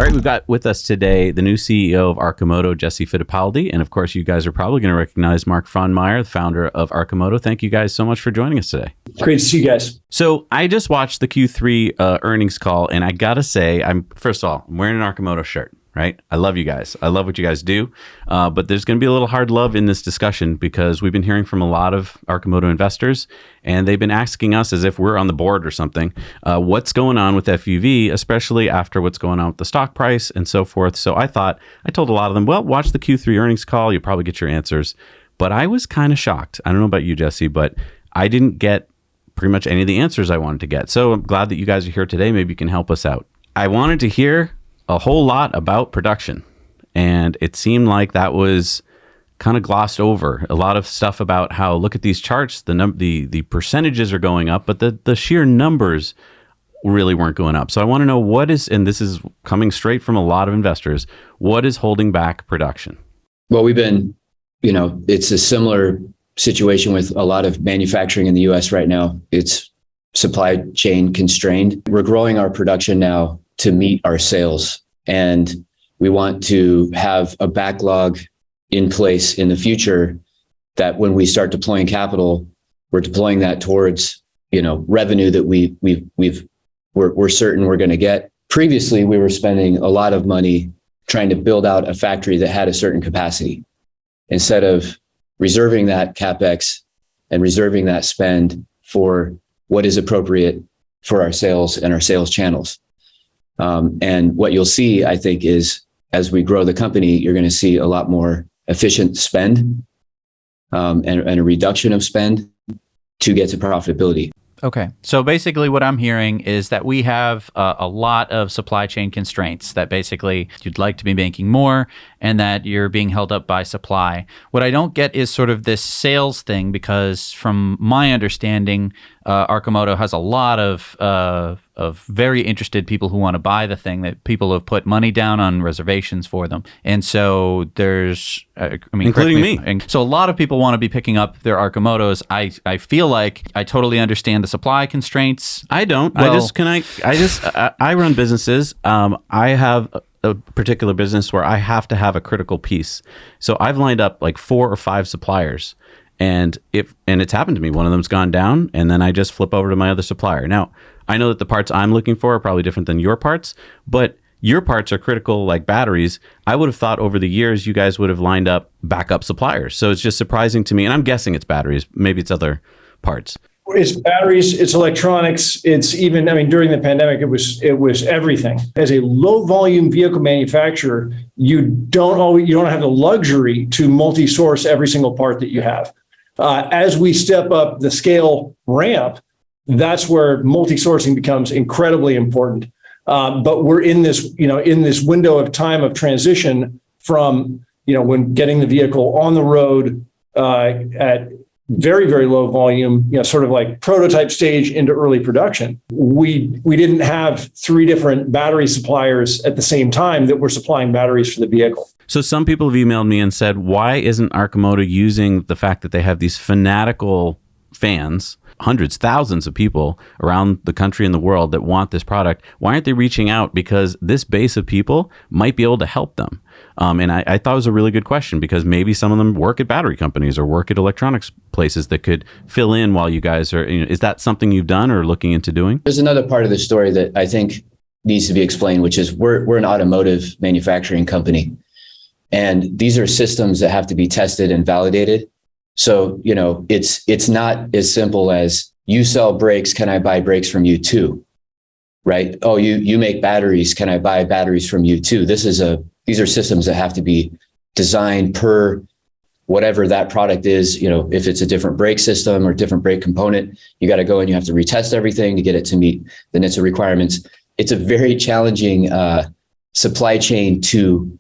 All right, we've got with us today the new CEO of Arcimoto, Jesse Fittipaldi. And of course, you guys are probably going to recognize Mark Frohnmayer, the founder of Arcimoto. Thank you guys so much for joining us today. Great to see you guys. So I just watched the Q3 earnings call, and I got to say, first of all, I'm wearing an Arcimoto shirt. Right? I love you guys. I love what you guys do. But there's going to be a little hard love in this discussion because we've been hearing from a lot of Arcimoto investors, and they've been asking us as if we're on the board or something, what's going on with FUV, especially after what's going on with the stock price and so forth. So I told a lot of them, well, watch the Q3 earnings call. You'll probably get your answers. But I was kind of shocked. I don't know about you, Jesse, but I didn't get pretty much any of the answers I wanted to get. So I'm glad that you guys are here today. Maybe you can help us out. I wanted to hear a whole lot about production, and it seemed like that was kind of glossed over. A lot of stuff about how, look at these charts, the percentages are going up, but the sheer numbers really weren't going up. So I want to know what is, and this is coming straight from a lot of investors, what is holding back production? Well, it's a similar situation with a lot of manufacturing in the US right now. It's supply chain constrained. We're growing our production now to meet our sales. And we want to have a backlog in place in the future that when we start deploying capital, we're deploying that towards, revenue that we're certain we're going to get. Previously, we were spending a lot of money trying to build out a factory that had a certain capacity instead of reserving that CapEx and reserving that spend for what is appropriate for our sales and our sales channels. And what you'll see, I think, is as we grow the company, you're going to see a lot more efficient spend and a reduction of spend to get to profitability. Okay. So basically what I'm hearing is that we have a lot of supply chain constraints, that basically you'd like to be making more and that you're being held up by supply. What I don't get is sort of this sales thing, because from my understanding, Arcimoto has a lot of very interested people who want to buy the thing, that people have put money down on reservations for them. And so there's, including me. So a lot of people want to be picking up their Arcimotos. I feel like I totally understand the supply constraints. I don't. Well, I run businesses. I have a particular business where I have to have a critical piece. So I've lined up like 4 or 5 suppliers. And it's happened to me. One of them's gone down, and then I just flip over to my other supplier. Now, I know that the parts I'm looking for are probably different than your parts, but your parts are critical, like batteries. I would have thought over the years you guys would have lined up backup suppliers. So it's just surprising to me, and I'm guessing it's batteries. Maybe it's other parts. It's batteries, it's electronics, it's even, during the pandemic, it was everything. As a low volume vehicle manufacturer, you don't have the luxury to multi-source every single part that you have. As we step up the scale ramp, that's where multi-sourcing becomes incredibly important. But we're in this window of time of transition from, when getting the vehicle on the road at very, very low volume, sort of like prototype stage into early production. We didn't have 3 different battery suppliers at the same time that were supplying batteries for the vehicle. So some people have emailed me and said, why isn't Arcimoto using the fact that they have these fanatical fans, hundreds, thousands of people around the country and the world that want this product? Why aren't they reaching out? Because this base of people might be able to help them. And I thought it was a really good question, because maybe some of them work at battery companies or work at electronics places that could fill in while you guys are, is that something you've done or looking into doing? There's another part of the story that I think needs to be explained, which is we're an automotive manufacturing company. And these are systems that have to be tested and validated. So, it's not as simple as you sell brakes, can I buy brakes from you too? Right? Oh, you make batteries, can I buy batteries from you too? These are systems that have to be designed per whatever that product is. If it's a different brake system or different brake component, you got to go and you have to retest everything to get it to meet the NHTSA requirements. It's a very challenging supply chain to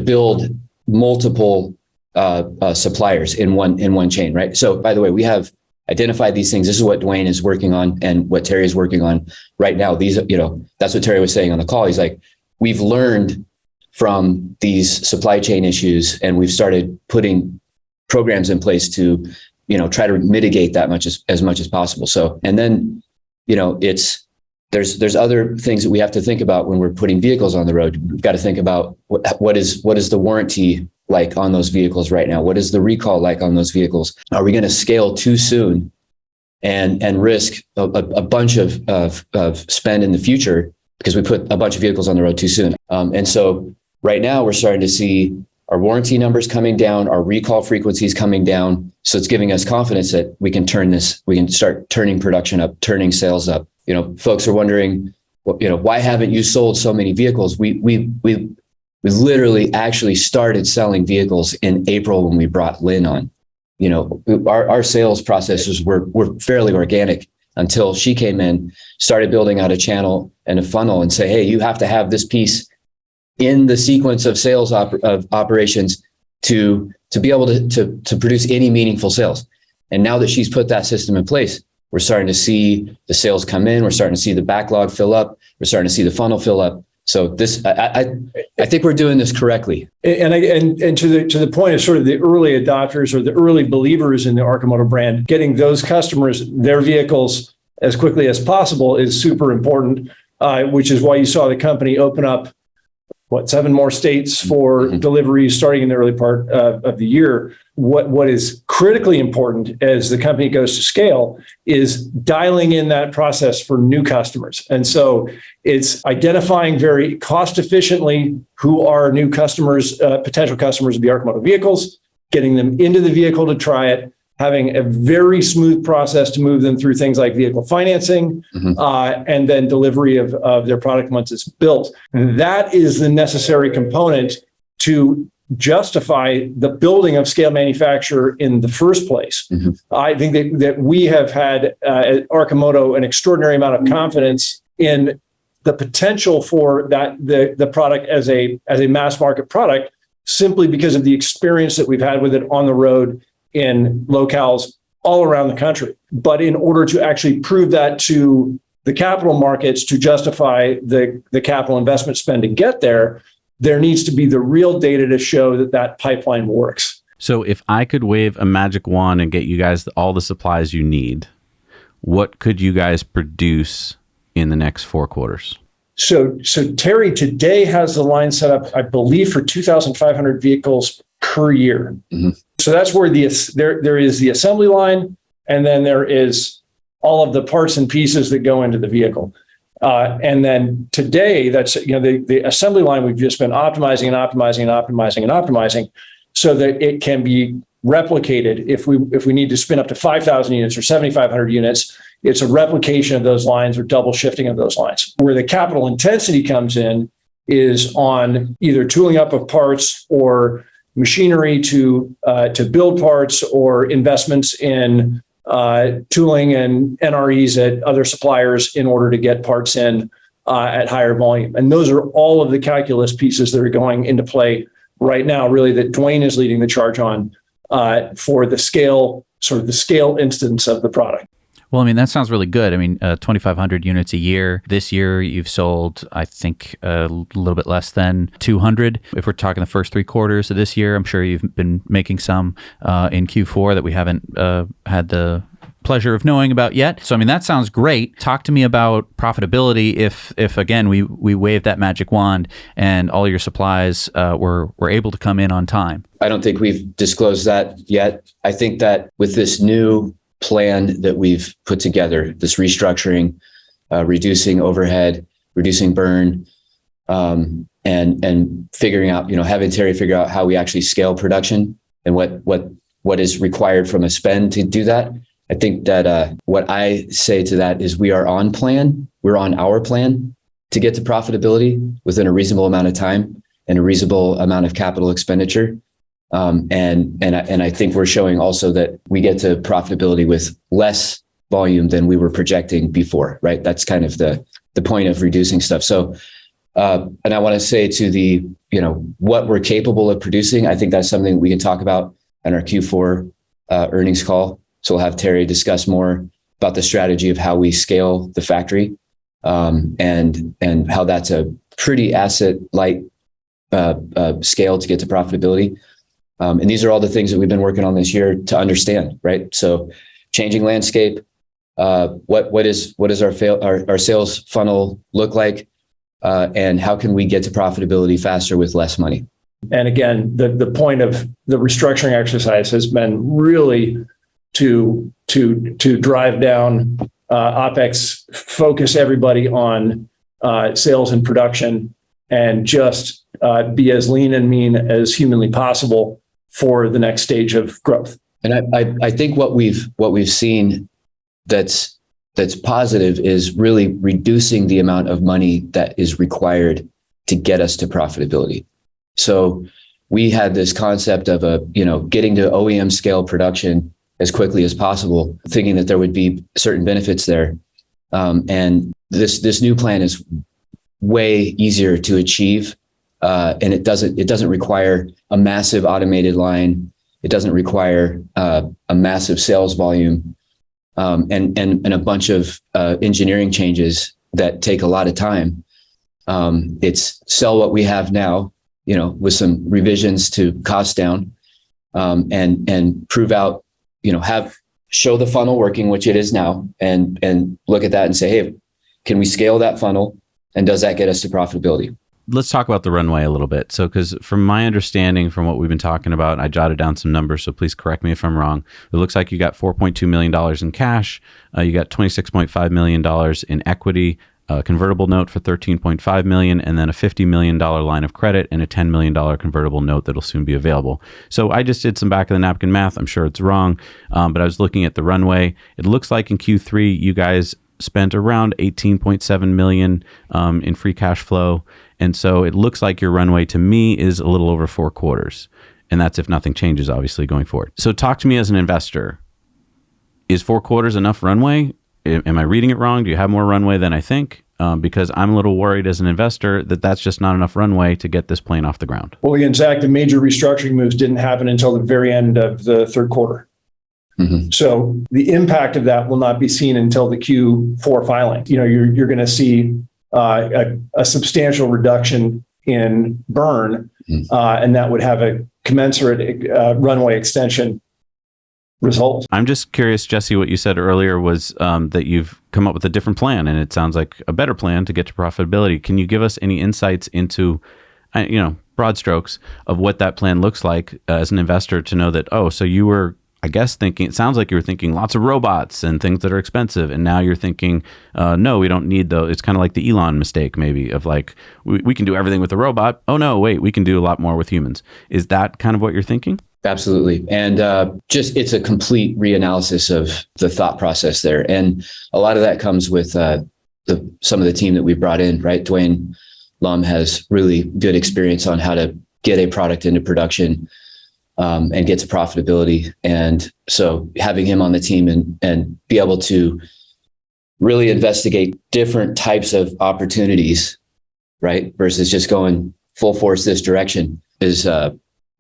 build multiple suppliers in one chain, right? So by the way, we have identified these things. This is what Dwayne is working on and what Terry is working on right now. That's what Terry was saying on the call. He's like, we've learned from these supply chain issues, and we've started putting programs in place to, try to mitigate that as much as possible. So, and then, it's there's other things that we have to think about when we're putting vehicles on the road. We've got to think about what is the warranty like on those vehicles right now? What is the recall like on those vehicles? Are we going to scale too soon and risk a bunch of spend in the future because we put a bunch of vehicles on the road too soon? And so right now we're starting to see our warranty numbers coming down, our recall frequencies coming down. So it's giving us confidence that we can start turning production up, turning sales up. Folks are wondering, why haven't you sold so many vehicles? We literally actually started selling vehicles in April when we brought Lynn on. Our sales processes were fairly organic until she came in, started building out a channel and a funnel and say, hey, you have to have this piece in the sequence of sales of operations to be able to produce any meaningful sales. And now that she's put that system in place, we're starting to see the sales come in. We're starting to see the backlog fill up. We're starting to see the funnel fill up. So I think we're doing this correctly. And to the point of sort of the early adopters or the early believers in the Arcimoto brand, getting those customers their vehicles as quickly as possible is super important, which is why you saw the company open up 7 more states for deliveries starting in the early part of the year. What is critically important as the company goes to scale is dialing in that process for new customers. And so it's identifying very cost efficiently who are new customers, potential customers of the Arcimoto vehicles, getting them into the vehicle to try it, having a very smooth process to move them through things like vehicle financing, and then delivery of their product once it's built. That is the necessary component to justify the building of scale manufacture in the first place. I think that we have had at Arcimoto an extraordinary amount of confidence in the potential for the product as a mass market product, simply because of the experience that we've had with it on the road in locales all around the country. But in order to actually prove that to the capital markets to justify the capital investment spend to get there, there needs to be the real data to show that pipeline works. So if I could wave a magic wand and get you guys all the supplies you need, what could you guys produce in the next 4 quarters? So Terry today has the line set up, I believe, for 2,500 vehicles per year. So that's where there is the assembly line, and then there is all of the parts and pieces that go into the vehicle. And then today, that's the assembly line we've just been optimizing so that it can be replicated. If we need to spin up to 5,000 units or 7,500 units, it's a replication of those lines or double shifting of those lines. Where the capital intensity comes in is on either tooling up of parts or machinery to build parts, or investments in tooling and NREs at other suppliers in order to get parts in at higher volume. And those are all of the calculus pieces that are going into play right now, really, that Dwayne is leading the charge on for the scale instance of the product. Well, I mean, that sounds really good. I mean, 2,500 units a year. This year, you've sold, I think, a little bit less than 200. If we're talking the first 3 quarters of this year, I'm sure you've been making some in Q4 that we haven't had the pleasure of knowing about yet. So, I mean, that sounds great. Talk to me about profitability if again, we waved that magic wand and all your supplies were able to come in on time. I don't think we've disclosed that yet. I think that with this new plan that we've put together, this restructuring, reducing overhead, reducing burn, and figuring out, having Terry figure out how we actually scale production and what is required from a spend to do that. I think that what I say to that is we are on plan. We're on our plan to get to profitability within a reasonable amount of time and a reasonable amount of capital expenditure. And I think we're showing also that we get to profitability with less volume than we were projecting before, right? That's kind of the point of reducing stuff. So, and I want to say to what we're capable of producing, I think that's something we can talk about in our Q4 earnings call. So we'll have Terry discuss more about the strategy of how we scale the factory, and how that's a pretty asset light scale to get to profitability. And these are all the things that we've been working on this year to understand, right? So changing landscape, what does our sales funnel look like, and how can we get to profitability faster with less money? And again, the point of the restructuring exercise has been really to drive down OpEx, focus everybody on sales and production, and just be as lean and mean as humanly possible for the next stage of growth. And I think what we've seen that's positive is really reducing the amount of money that is required to get us to profitability. So we had this concept of getting to OEM scale production as quickly as possible, thinking that there would be certain benefits there. And this new plan is way easier to achieve. And it doesn't require a massive automated line. It doesn't require a massive sales volume, and a bunch of engineering changes that take a lot of time. It's sell what we have now, with some revisions to cost down, and prove out, show the funnel working, which it is now, and look at that and say, hey, can we scale that funnel, and does that get us to profitability? Let's talk about the runway a little bit. So, because from my understanding, from what we've been talking about, I jotted down some numbers, so please correct me if I'm wrong. It looks like you got $4.2 million in cash. You got $26.5 million in equity, a convertible note for $13.5 million, and then a $50 million line of credit and a $10 million convertible note that'll soon be available. So I just did some back of the napkin math. I'm sure it's wrong, but I was looking at the runway. It looks like in Q3, you guys spent around $18.7 million in free cash flow. And so it looks like your runway to me is a little over 4 quarters. And that's if nothing changes, obviously, going forward. So talk to me as an investor. Is 4 quarters enough runway? Am I reading it wrong? Do you have more runway than I think? Because I'm a little worried as an investor that that's just not enough runway to get this plane off the ground. Well, again, Zach, the major restructuring moves didn't happen until the very end of the third quarter. Mm-hmm. So the impact of that will not be seen until the Q4 filing. You're going to see a substantial reduction in burn, and that would have a commensurate runway extension result. I'm just curious, Jesse, what you said earlier was that you've come up with a different plan, and it sounds like a better plan to get to profitability. Can you give us any insights into, broad strokes of what that plan looks like as an investor to know that, so you were, I guess, thinking, it sounds like you were thinking lots of robots and things that are expensive. And now you're thinking, no, we don't need those. It's kind of like the Elon mistake, maybe, of like, we can do everything with a robot. Oh, no, wait, we can do a lot more with humans. Is that kind of what you're thinking? Absolutely. And it's a complete reanalysis of the thought process there. And a lot of that comes with some of the team that we brought in, right? Dwayne Lum has really good experience on how to get a product into production and get to profitability. And so having him on the team and be able to really investigate different types of opportunities, right, versus just going full force this direction is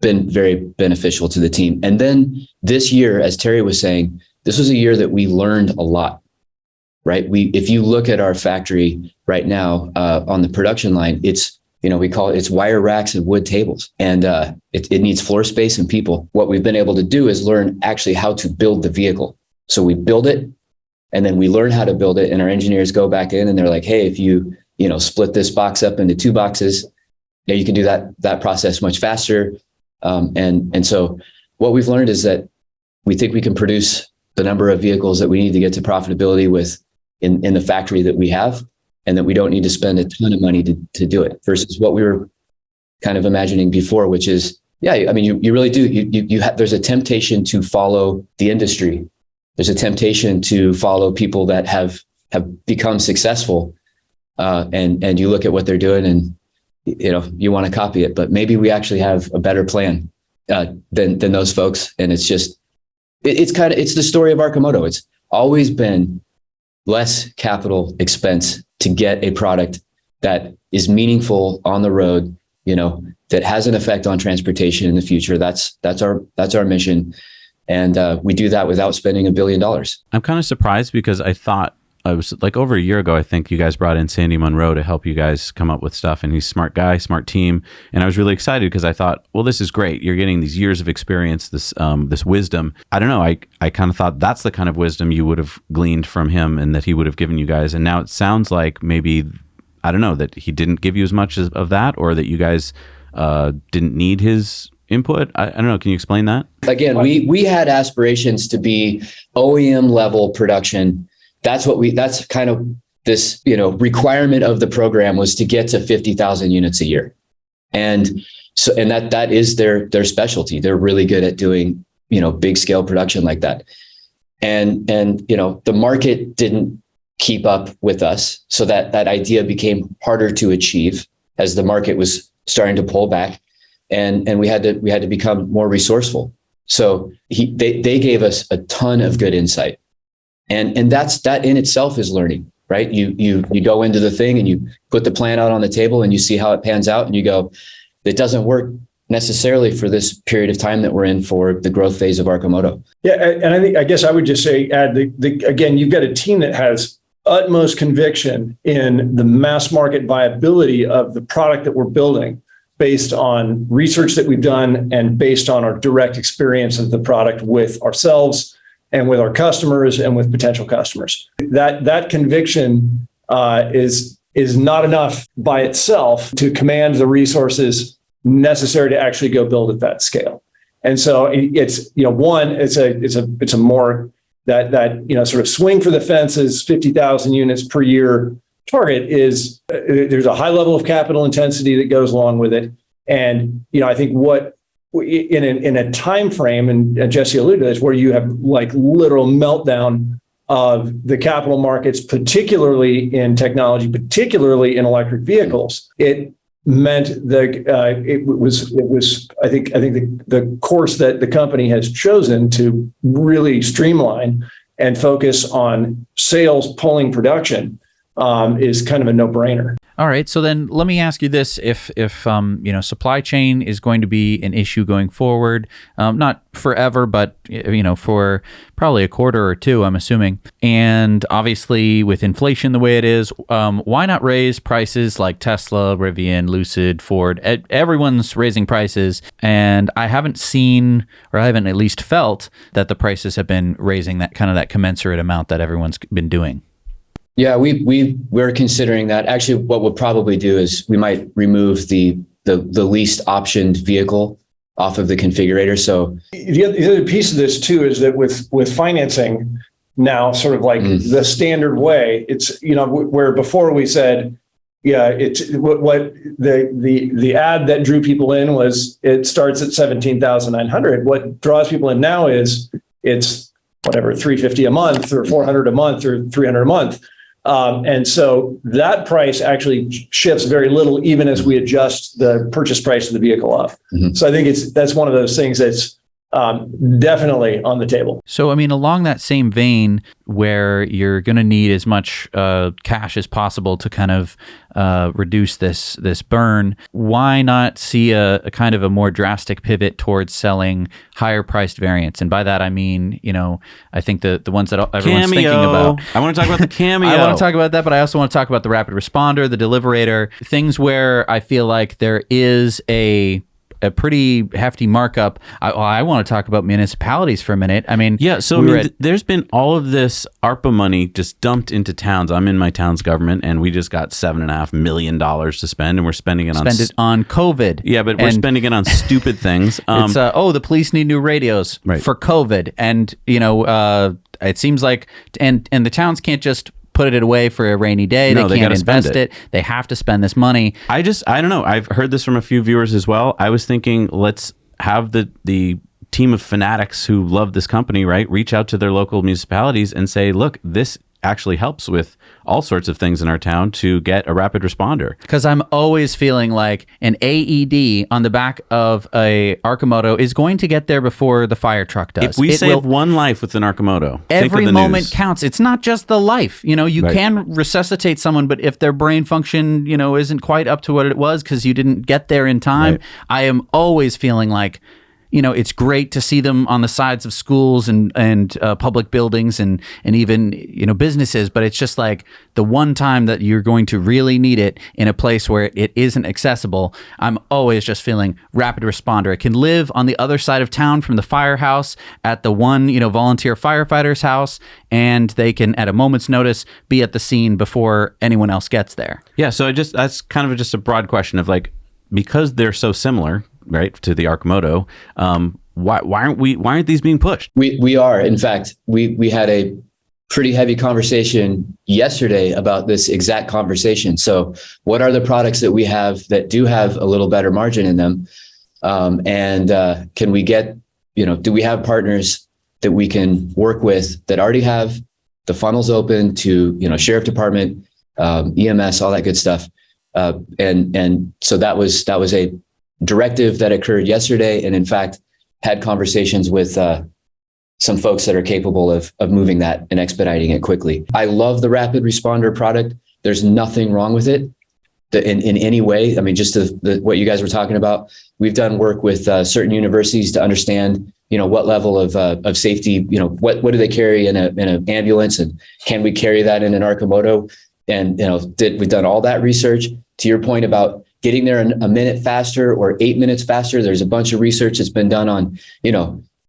been very beneficial to the team. And then this year, as Terry was saying, this was a year that we learned a lot, right? If you look at our factory right now on the production line, it's we call it's wire racks and wood tables, and it needs floor space and people. What we've been able to do is learn actually how to build the vehicle. So we build it, and then we learn how to build it, and our engineers go back in and they're like, hey, if you split this box up into 2 boxes, you can do that process much faster. And so what we've learned is that we think we can produce the number of vehicles that we need to get to profitability with in the factory that we have, and that we don't need to spend a ton of money to do it, versus what we were kind of imagining before, which is, you really do. There's a temptation to follow the industry. There's a temptation to follow people that have become successful, and you look at what they're doing and you want to copy it. But maybe we actually have a better plan than those folks. And it's just it's the story of Arcimoto. It's always been less capital expense to get a product that is meaningful on the road, that has an effect on transportation in the future. That's our mission. And we do that without spending $1 billion. I'm kind of surprised because I thought it was like over a year ago, I think you guys brought in Sandy Monroe to help you guys come up with stuff, and he's a smart guy, smart team. And I was really excited because I thought, well, this is great. You're getting these years of experience, this wisdom. I don't know. I kind of thought that's the kind of wisdom you would have gleaned from him and that he would have given you guys. And now it sounds like maybe, I don't know, that he didn't give you as much of that, or that you guys didn't need his input. I don't know. Can you explain that? Again, we had aspirations to be OEM level production. That's kind of this, requirement of the program was to get to 50,000 units a year. And so, and that is their specialty. They're really good at doing, big scale production like that. And the market didn't keep up with us. So that idea became harder to achieve as the market was starting to pull back. And we had to become more resourceful. So they gave us a ton of good insight, and that in itself is learning, right? You go into the thing and you put the plan out on the table and you see how it pans out, and you go, it doesn't work necessarily for this period of time that we're in for the growth phase of Arcimoto. Yeah, and I guess I would just say, again, you've got a team that has utmost conviction in the mass market viability of the product that we're building, based on research that we've done and based on our direct experience of the product with ourselves and with our customers and with potential customers. That conviction is not enough by itself to command the resources necessary to actually go build at that scale. And so it's a more that sort of swing for the fences, 50,000 units per year target is there's a high level of capital intensity that goes along with it. And, I think what in a time frame, and Jesse alluded to this, where you have like literal meltdown of the capital markets, particularly in technology, particularly in electric vehicles, it meant that it was I think the course that the company has chosen to really streamline and focus on sales pulling production is kind of a no-brainer. All right. So then let me ask you this. If supply chain is going to be an issue going forward, not forever, but, for probably a quarter or two, I'm assuming. And obviously with inflation the way it is, why not raise prices like Tesla, Rivian, Lucid, Ford? Everyone's raising prices. And I haven't seen, or I haven't at least felt, that the prices have been raising that commensurate amount that everyone's been doing. Yeah, we're considering that. Actually, what we'll probably do is we might remove the least optioned vehicle off of the configurator. So the other piece of this too is that with financing now, sort of like the standard way, it's where before we said, yeah, it's what the ad that drew people in was it starts at 17,900. What draws people in now is it's whatever, $350 a month or $400 a month or $300 a month. And so that price actually shifts very little, even as we adjust the purchase price of the vehicle up. Mm-hmm. So I think that's one of those things that's definitely on the table. So, along that same vein, where you're going to need as much cash as possible to kind of reduce this burn, why not see a kind of a more drastic pivot towards selling higher priced variants? And by that, I mean, I think the ones that everyone's Cameo. thinking about. I want to talk about the Cameo. I want to talk about that, but I also want to talk about the Rapid Responder, the Deliverator, things where I feel like there is a pretty hefty markup. I want to talk about municipalities for a minute. There's been all of this ARPA money just dumped into towns. I'm in my town's government, and we just got $7.5 million to spend, and we're spending it on COVID. Yeah, but we're spending it on stupid things. It's the police need new radios for COVID, and it seems like and the towns can't just put it away for a rainy day. No, they can't invest it. They have to spend this money. I don't know. I've heard this from a few viewers as well. I was thinking, let's have the team of fanatics who love this company, right, reach out to their local municipalities and say, look, this actually helps with all sorts of things in our town to get a rapid responder. Because I'm always feeling like an AED on the back of a Arcimoto is going to get there before the fire truck does. If we save one life with an Arcimoto, every moment counts. It's not just the life. You can resuscitate someone, but if their brain function, isn't quite up to what it was because you didn't get there in time, I am always feeling like, it's great to see them on the sides of schools and public buildings and even, businesses, but it's just like the one time that you're going to really need it in a place where it isn't accessible. I'm always just feeling rapid responder. It can live on the other side of town from the firehouse at the one, volunteer firefighter's house, and they can, at a moment's notice, be at the scene before anyone else gets there. Yeah. So that's kind of just a broad question of like, because they're so similar, right, to the Arcimoto, why aren't these being pushed? We are. In fact, we had a pretty heavy conversation yesterday about this exact conversation. So what are the products that we have that do have a little better margin in them? And can we get, do we have partners that we can work with that already have the funnels open to, sheriff department, EMS, all that good stuff. And so that was a directive that occurred yesterday. And in fact, had conversations with some folks that are capable of moving that and expediting it quickly. I love the rapid responder product. There's nothing wrong with it in any way. I mean, just what you guys were talking about, we've done work with certain universities to understand, what level of safety, what do they carry in an ambulance, and can we carry that in an Arcimoto? And, we've done all that research. To your point about getting there a minute faster or 8 minutes faster, there's a bunch of research that's been done on,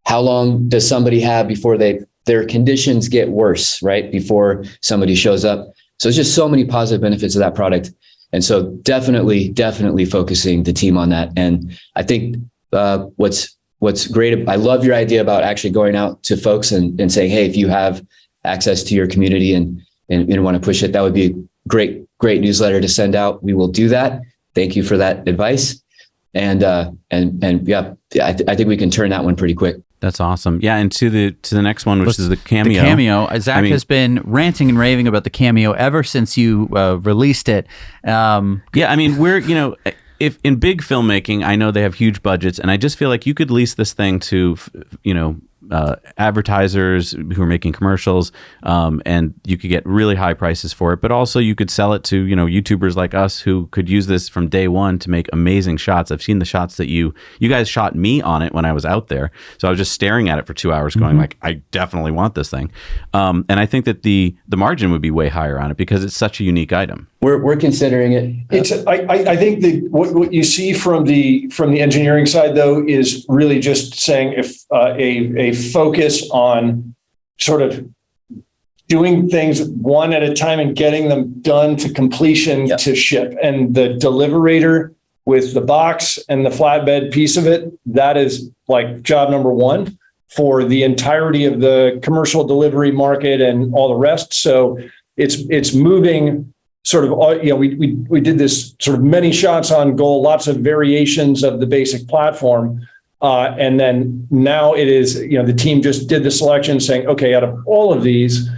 how long does somebody have before their conditions get worse, right? Before somebody shows up. So there's just so many positive benefits of that product. And so definitely focusing the team on that. And I think what's great, I love your idea about actually going out to folks and saying, hey, if you have access to your community and want to push it, that would be a great newsletter to send out. We will do that. Thank you for that advice. And yeah, I think we can turn that one pretty quick. That's awesome. Yeah, and to the next one, which is the Cameo. The Cameo. Zach has been ranting and raving about the Cameo ever since you released it. Yeah, I mean, if in big filmmaking, I know they have huge budgets, and I just feel like you could lease this thing to, advertisers who are making commercials, and you could get really high prices for it. But also, you could sell it to YouTubers like us who could use this from day one to make amazing shots. I've seen the shots that you guys shot me on it when I was out there, so I was just staring at it for 2 hours, going like, I definitely want this thing. And I think that the margin would be way higher on it because it's such a unique item. We're considering it. It's I think what you see from the engineering side though is really just saying if a focus on sort of doing things one at a time and getting them done to completion to ship, and the deliverator with the box and the flatbed piece of it, that is like job number one for the entirety of the commercial delivery market and all the rest. So it's moving sort of, we did this sort of many shots on goal, lots of variations of the basic platform. And then now it is, the team just did the selection saying, okay, out of all of these,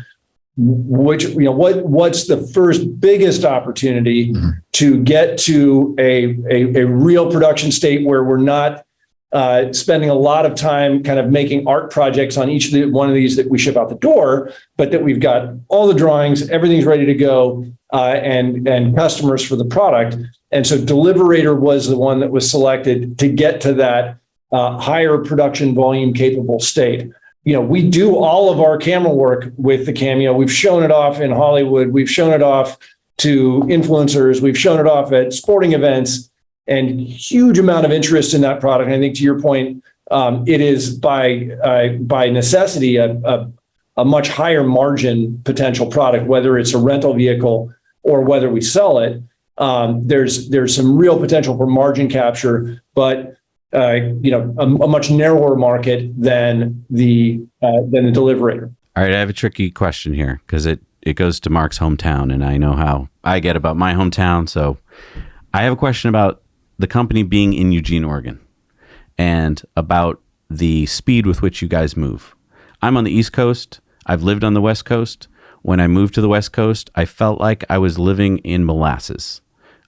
what's the first biggest opportunity to get to a real production state where we're not spending a lot of time kind of making art projects on each one of these that we ship out the door, but that we've got all the drawings, everything's ready to go, and customers for the product. And so Deliverator was the one that was selected to get to that higher production volume capable state. We do all of our camera work with the Cameo. We've shown it off in Hollywood. We've shown it off to influencers. We've shown it off at sporting events, and huge amount of interest in that product. And I think to your point, it is by necessity a much higher margin potential product, whether it's a rental vehicle or whether we sell it. There's some real potential for margin capture, but a much narrower market than the Deliverator. All right, I have a tricky question here because it goes to Mark's hometown, and I know how I get about my hometown. So I have a question about the company being in Eugene, Oregon, and about the speed with which you guys move. I'm on the East Coast. I've lived on the West Coast. When I moved to the West Coast, I felt like I was living in molasses.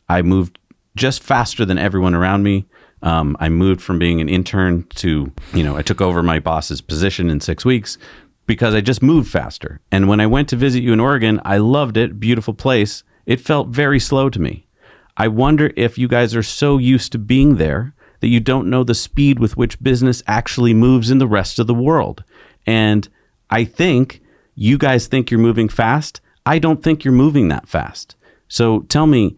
I moved just faster than everyone around me. I moved from being an intern to, I took over my boss's position in 6 weeks because I just moved faster. And when I went to visit you in Oregon, I loved it. Beautiful place. It felt very slow to me. I wonder if you guys are so used to being there that you don't know the speed with which business actually moves in the rest of the world. And I think you guys think you're moving fast. I don't think you're moving that fast. So tell me,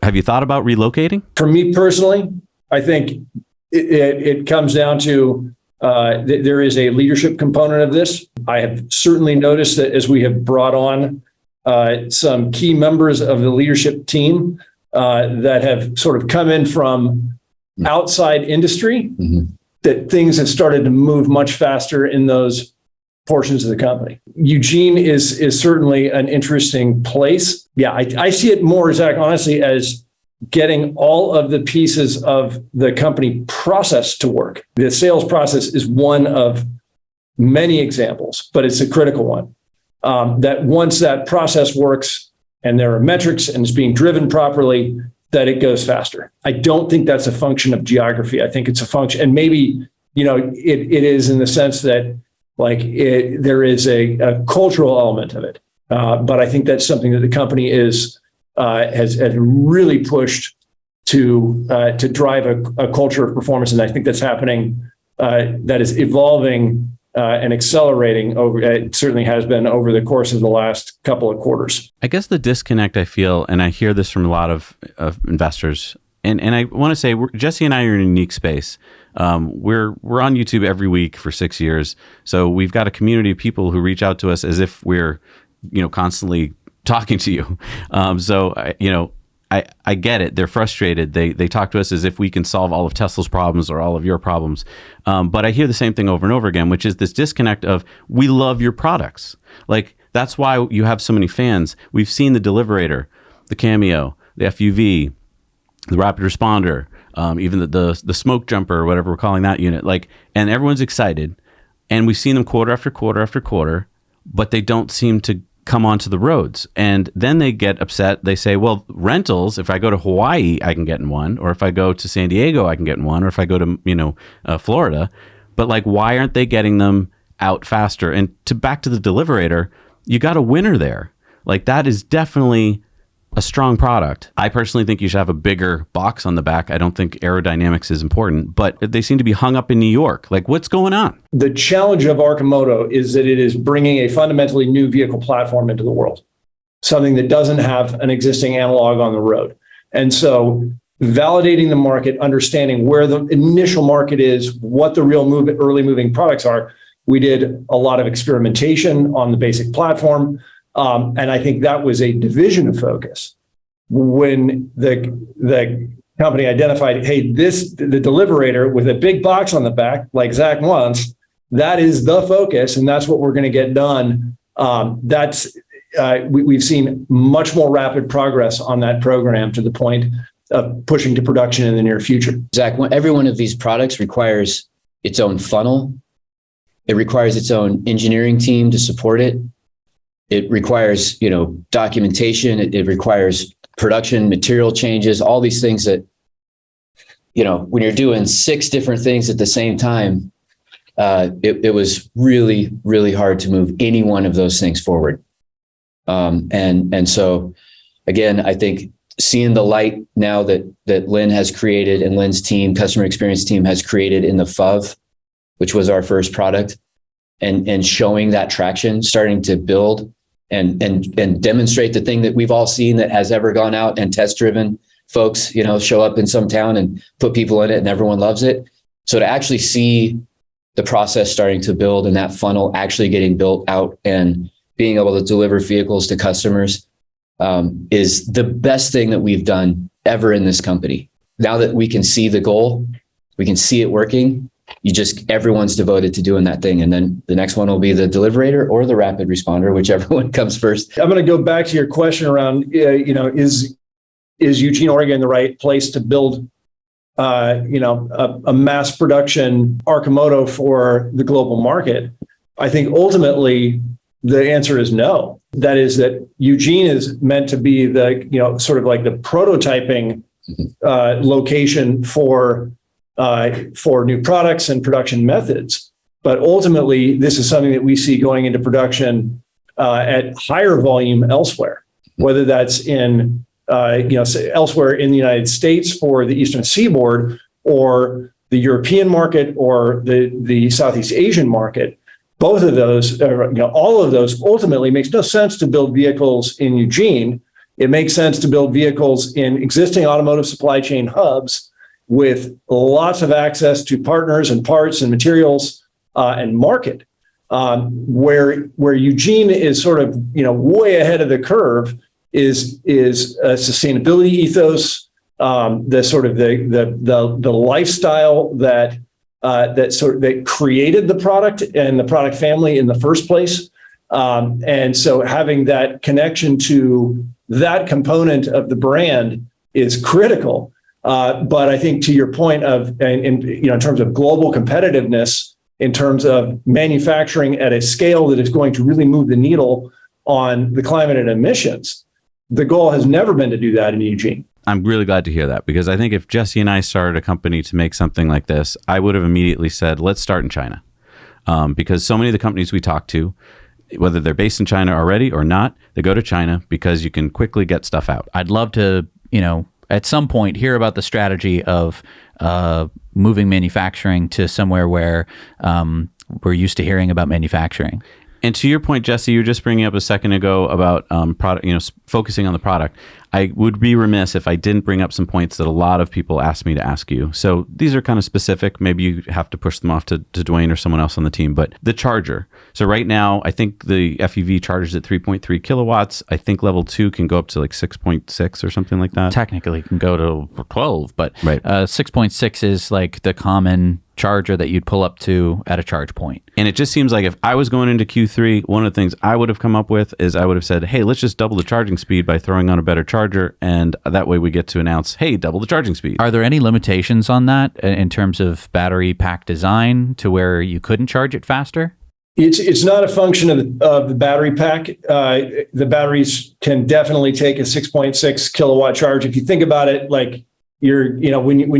have you thought about relocating? For me personally, I think it comes down to there is a leadership component of this. I have certainly noticed that as we have brought on some key members of the leadership team that have sort of come in from outside industry, that things have started to move much faster in those portions of the company. Eugene is certainly an interesting place. Yeah, I see it more, Zach, honestly, as getting all of the pieces of the company process to work. The sales process is one of many examples, but it's a critical one. That once that process works and there are metrics and it's being driven properly, that it goes faster. I don't think that's a function of geography. I think it's a function, and maybe, it is in the sense that there is a cultural element of it. But I think that's something that the company has really pushed to drive a culture of performance. And I think that's happening, that is evolving and accelerating over. It certainly has been over the course of the last couple of quarters. I guess the disconnect I feel, and I hear this from a lot of investors, and I want to say Jesse and I are in a unique space. We're on YouTube every week for 6 years, so we've got a community of people who reach out to us as if we're, constantly talking to you. I get it. They're frustrated. They talk to us as if we can solve all of Tesla's problems or all of your problems. But I hear the same thing over and over again, which is this disconnect of, we love your products. That's why you have so many fans. We've seen the Deliverator, the Cameo, the FUV, the Rapid Responder, even the smoke jumper, or whatever we're calling that unit. And everyone's excited. And we've seen them quarter after quarter after quarter, but they don't seem to come onto the roads. And then they get upset. They say, well, rentals, if I go to Hawaii, I can get in one, or if I go to San Diego, I can get in one, or if I go to, Florida. But why aren't they getting them out faster? And back to the Deliverator, you got a winner there. That is definitely a strong product. I personally think you should have a bigger box on the back. I don't think aerodynamics is important, but they seem to be hung up in New York. What's going on? The challenge of Arcimoto is that it is bringing a fundamentally new vehicle platform into the world, something that doesn't have an existing analog on the road. And so validating the market, understanding where the initial market is, what the real early moving products are. We did a lot of experimentation on the basic platform. And I think that was a division of focus when the company identified, hey, the Deliverator with a big box on the back, like Zach wants, that is the focus, and that's what we're going to get done. We've seen much more rapid progress on that program to the point of pushing to production in the near future. Zach, every one of these products requires its own funnel. It requires its own engineering team to support it. It requires, documentation. It requires production, material changes, all these things that, when you're doing 6 different things at the same time, it was really, really hard to move any one of those things forward. And so, again, I think seeing the light now that Lynn has created and Lynn's team, customer experience team, has created in the FUV, which was our first product, and showing that traction, starting to build and demonstrate the thing that we've all seen that has ever gone out and test driven folks, show up in some town and put people in it and everyone loves it. So to actually see the process starting to build and that funnel actually getting built out and being able to deliver vehicles to customers is the best thing that we've done ever in this company. Now that we can see the goal, we can see it working. Everyone's devoted to doing that thing. And then the next one will be the Deliverator or the Rapid Responder, whichever one comes first. I'm going to go back to your question around, is Eugene, Oregon the right place to build, a mass production Arcimoto for the global market? I think ultimately the answer is no. That is that Eugene is meant to be the, sort of like the prototyping location for new products and production methods. But ultimately, this is something that we see going into production at higher volume elsewhere, whether that's in, elsewhere in the United States for the Eastern Seaboard, or the European market or the Southeast Asian market, both of those, all of those ultimately makes no sense to build vehicles in Eugene. It makes sense to build vehicles in existing automotive supply chain hubs with lots of access to partners and parts and materials and market. Where Eugene is sort of way ahead of the curve is a sustainability ethos, the sort of the lifestyle that created the product and the product family in the first place, and so having that connection to that component of the brand is critical. But I think to your point of in terms of global competitiveness, in terms of manufacturing at a scale that is going to really move the needle on the climate and emissions, the goal has never been to do that in Eugene. I'm really glad to hear that, because I think if Jesse and I started a company to make something like this, I would have immediately said, let's start in China. Because so many of the companies we talk to, whether they're based in China already or not, they go to China because you can quickly get stuff out. I'd love to, at some point hear about the strategy of moving manufacturing to somewhere where we're used to hearing about manufacturing. And to your point, Jesse, you were just bringing up a second ago about product, focusing on the product. I would be remiss if I didn't bring up some points that a lot of people asked me to ask you. So these are kind of specific. Maybe you have to push them off to Dwayne or someone else on the team. But the charger. So right now, I think the FUV charges at 3.3 kilowatts. I think level 2 can go up to like 6.6 or something like that. Technically, it can go to 12, but right. 6.6 is like the common charger that you'd pull up to at a charge point. And it just seems like if I was going into Q3, one of the things I would have come up with is I would have said, hey, let's just double the charging speed by throwing on a better charger. And that way we get to announce, hey, double the charging speed. Are there any limitations on that in terms of battery pack design to where you couldn't charge it faster? It's not a function of the battery pack. The batteries can definitely take a 6.6 kilowatt charge. If you think about it, like when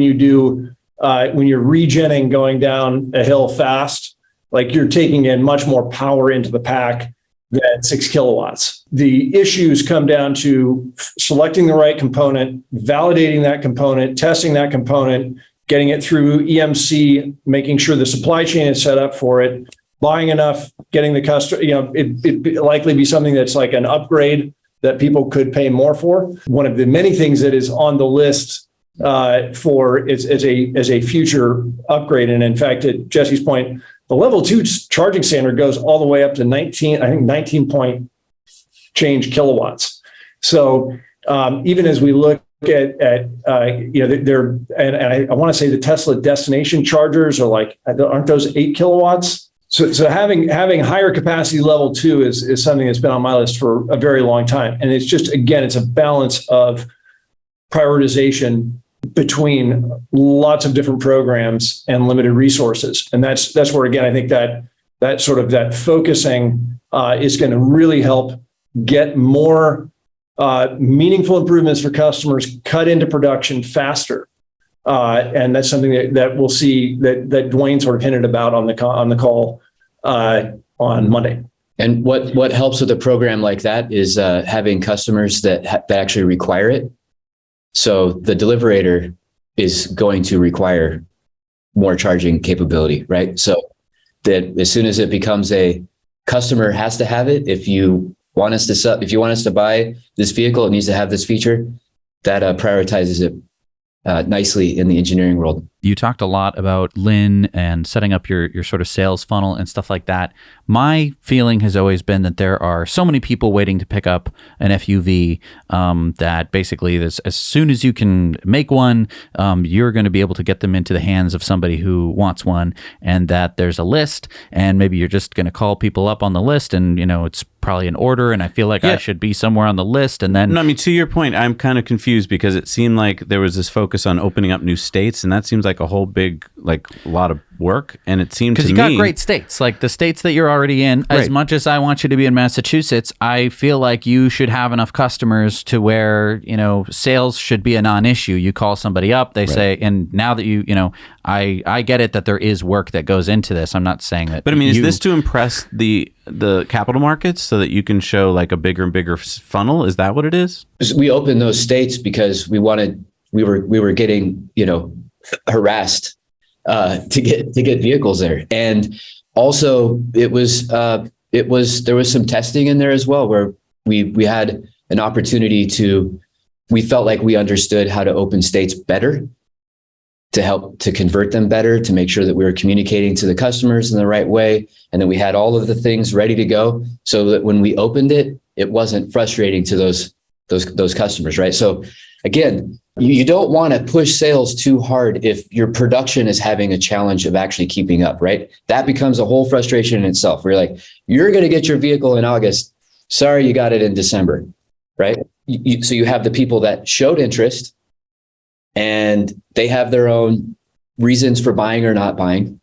you're regenning going down a hill fast, like you're taking in much more power into the pack than 6 kilowatts. The issues come down to selecting the right component, validating that component, testing that component, getting it through EMC, making sure the supply chain is set up for it, buying enough, getting the customer, it'd likely be something that's like an upgrade that people could pay more for. One of the many things that is on the list as a future upgrade. And in fact, at Jesse's point, the level 2 charging standard goes all the way up to 19 point change kilowatts. So even as we look at there, and I want to say the Tesla destination chargers aren't those 8 kilowatts? So having higher capacity level 2 is something that's been on my list for a very long time. And it's just, again, it's a balance of prioritization between lots of different programs and limited resources. And that's where, again, I think that sort of that focusing is going to really help get more meaningful improvements for customers, cut into production faster. And that's something that we'll see that Dwayne sort of hinted about on the call on Monday. And what helps with a program like that is having customers that actually require it. So the deliverator is going to require more charging capability, right? So that as soon as it becomes a customer has to have it, if you want us to buy this vehicle, it needs to have this feature, that prioritizes it nicely in the engineering world. You talked a lot about Lynn and setting up your sort of sales funnel and stuff like that. My feeling has always been that there are so many people waiting to pick up an FUV that basically as soon as you can make one, you're going to be able to get them into the hands of somebody who wants one, and that there's a list, and maybe you're just going to call people up on the list, and it's probably an order, and I feel like I should be somewhere on the list. And then, no, I mean, to your point, I'm kind of confused because it seemed like there was this focus on opening up new states, and that seems like a whole big, lot of work. And it seemed to me, because you got great states, like the states that you're already in. Right. As much as I want you to be in Massachusetts, I feel like you should have enough customers to where sales should be a non-issue. You call somebody up, they say, and now that I get it that there is work that goes into this. I'm not saying that. But I mean, is this to impress the capital markets so that you can show like a bigger and bigger funnel? Is that what it is? We opened those states because we were getting, harassed to get vehicles there. And also there was some testing in there as well, where we had an opportunity we felt like we understood how to open states better, to help to convert them better, to make sure that we were communicating to the customers in the right way, and that we had all of the things ready to go, so that when we opened it, it wasn't frustrating to those customers, right? So again, you don't want to push sales too hard if your production is having a challenge of actually keeping up, right? That becomes a whole frustration in itself. Where you're like, you're going to get your vehicle in August. Sorry, you got it in December, right? So you have the people that showed interest, and they have their own reasons for buying or not buying.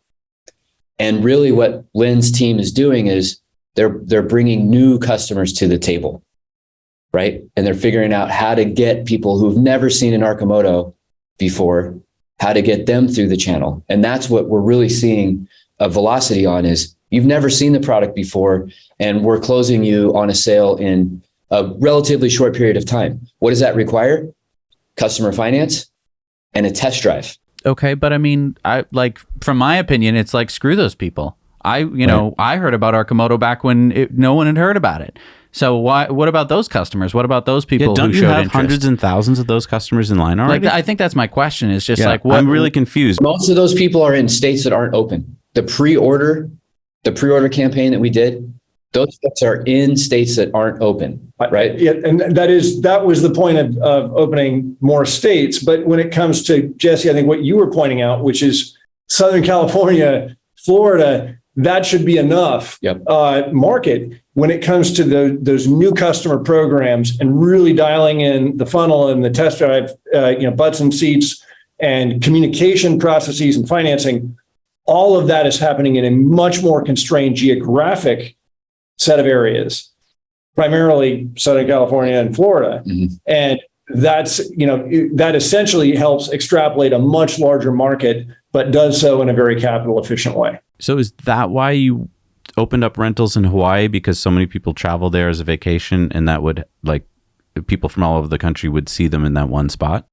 And really what Lynn's team is doing is they're bringing new customers to the table, right? And they're figuring out how to get people who've never seen an Arcimoto before, how to get them through the channel. And that's what we're really seeing a velocity on, is you've never seen the product before, and we're closing you on a sale in a relatively short period of time. What does that require? Customer finance and a test drive. Okay, but I mean, from my opinion, it's like, screw those people. I heard about Arcimoto back when no one had heard about it. So what about those customers? What about those people don't who you showed have interest? hundreds and thousands of those customers in line already? I think that's my question. Is just what I'm really confused. Most of those people are in states that aren't open. The pre-order campaign that we did, those folks are in states that aren't open, right? Yeah, and that was the point of opening more states. But when it comes to, Jesse, I think what you were pointing out, which is Southern California, Florida, that should be enough market when it comes to those new customer programs, and really dialing in the funnel and the test drive, butts and seats and communication processes and financing. All of that is happening in a much more constrained geographic set of areas, primarily Southern California and Florida. Mm-hmm. And that's, that essentially helps extrapolate a much larger market, but does so in a very capital efficient way. So is that why you opened up rentals in Hawaii? Because so many people travel there as a vacation, and that would, people from all over the country would see them in that one spot?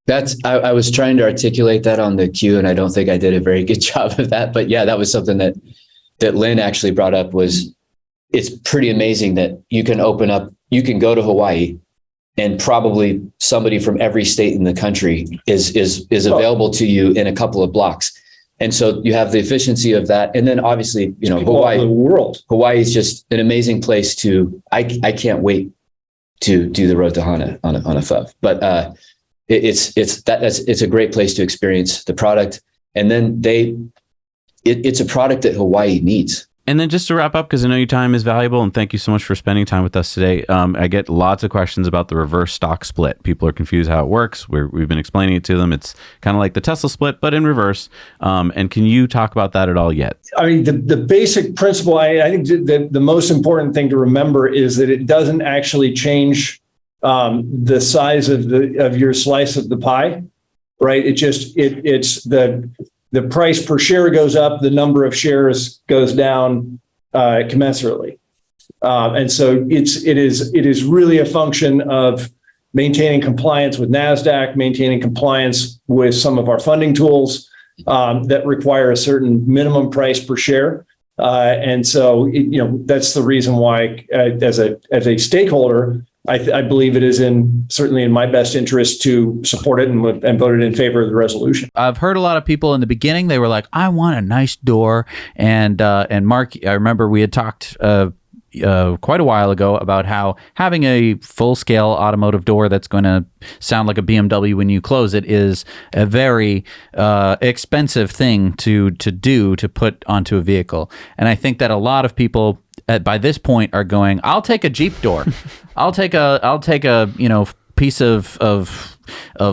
I was trying to articulate that on the queue, and I don't think I did a very good job of that. But yeah, that was something that Lynn actually brought up. It's pretty amazing that you can go to Hawaii, and probably somebody from every state in the country is available to you in a couple of blocks. And so you have the efficiency of that. And then obviously, Hawaii, the world. Hawaii is just an amazing place I can't wait to do the road to Hana on a FUV. But it's a great place to experience the product. And then it's a product that Hawaii needs. And then just to wrap up, because I know your time is valuable, and thank you so much for spending time with us today. I get lots of questions about the reverse stock split. People are confused how it works. We've been explaining it to them. It's kind of like the Tesla split, but in reverse. And can you talk about that at all yet? I mean, the basic principle, I think the most important thing to remember is that it doesn't actually change the size of your slice of the pie, right? It's the price per share goes up, the number of shares goes down commensurately. And so it is really a function of maintaining compliance with NASDAQ, maintaining compliance with some of our funding tools that require a certain minimum price per share. And so, that's the reason why, as a stakeholder, I believe it is certainly in my best interest to support it and voted in favor of the resolution. I've heard a lot of people in the beginning, they were like, I want a nice door. And Mark, I remember we had talked quite a while ago about how having a full-scale automotive door that's going to sound like a BMW when you close it is a very expensive thing to put onto a vehicle. And I think that a lot of people by this point are going, I'll take a Jeep door. I'll take a piece of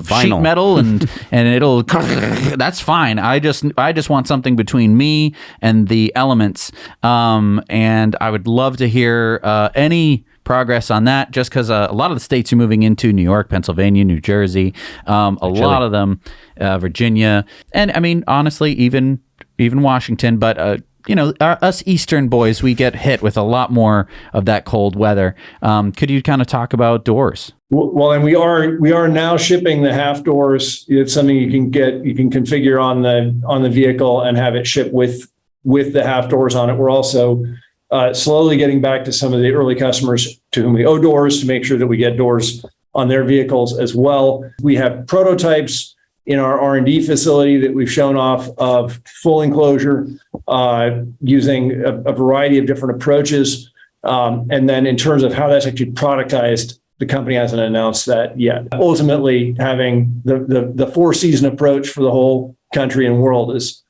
sheet metal and it'll that's fine. I just want something between me and the elements. And I would love to hear any progress on that, just because a lot of the states you're moving into, New York, Pennsylvania, New Jersey, lot of them, Virginia, and I mean, honestly, even Washington, but us Eastern boys, we get hit with a lot more of that cold weather. Could you kind of talk about doors? Well, and we are now shipping the half doors. It's something you can configure on the vehicle and have it ship with the half doors on it. We're also slowly getting back to some of the early customers to whom we owe doors to make sure that we get doors on their vehicles as well. We have prototypes in our R&D facility that we've shown off of full enclosure using a variety of different approaches. And then in terms of how that's actually productized, the company hasn't announced that yet. Ultimately, having the four-season approach for the whole country and world is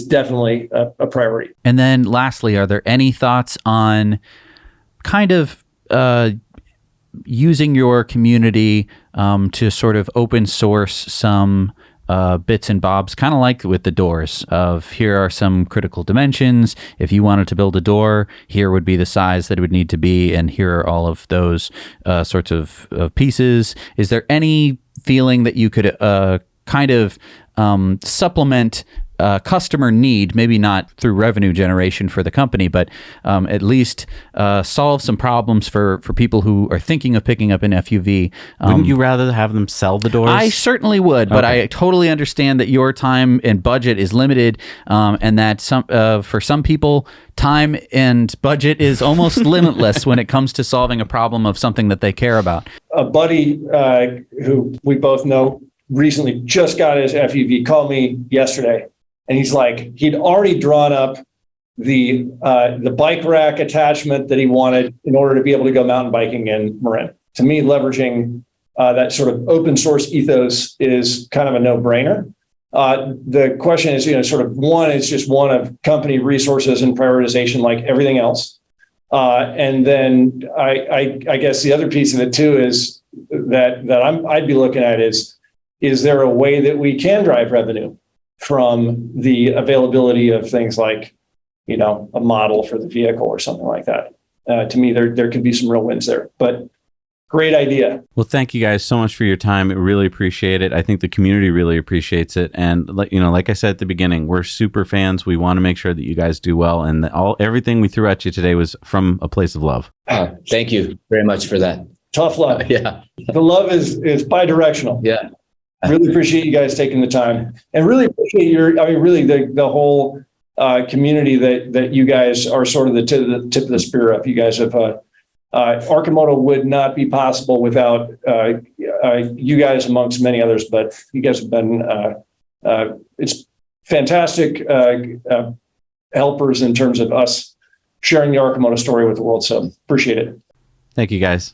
definitely a priority. And then lastly, are there any thoughts on kind of using your community to sort of open source some bits and bobs, kind of like with the doors of here are some critical dimensions. If you wanted to build a door, here would be the size that it would need to be. And here are all of those sorts of pieces. Is there any feeling that you could kind of supplement customer need, maybe not through revenue generation for the company, but at least solve some problems for people who are thinking of picking up an FUV. Wouldn't you rather have them sell the doors? I certainly would, but Okay. I totally understand that your time and budget is limited, and that for some people, time and budget is almost limitless when it comes to solving a problem of something that they care about. A buddy who we both know recently just got his FUV called me yesterday, and he's like, he'd already drawn up the bike rack attachment that he wanted in order to be able to go mountain biking in Marin. To me, leveraging that sort of open source ethos is kind of a no-brainer. The question is, sort of one is just one of company resources and prioritization, like everything else. And then I guess the other piece of it too is that I'd be looking at is there a way that we can drive revenue from the availability of things like, a model for the vehicle or something like that? To me, there could be some real wins there, but great idea. Well, thank you guys so much for your time. I really appreciate it. I think the community really appreciates it. And like I said at the beginning, we're super fans. We want to make sure that you guys do well. And everything we threw at you today was from a place of love. Thank you very much for that. Tough love. Yeah. The love is bidirectional. Yeah. Really appreciate you guys taking the time, and really appreciate really the whole community that you guys are sort of the tip of the spear of. You guys have Arcimoto would not be possible without you guys amongst many others, but you guys have been it's fantastic helpers in terms of us sharing the Arcimoto story with the world. So appreciate it. Thank you guys.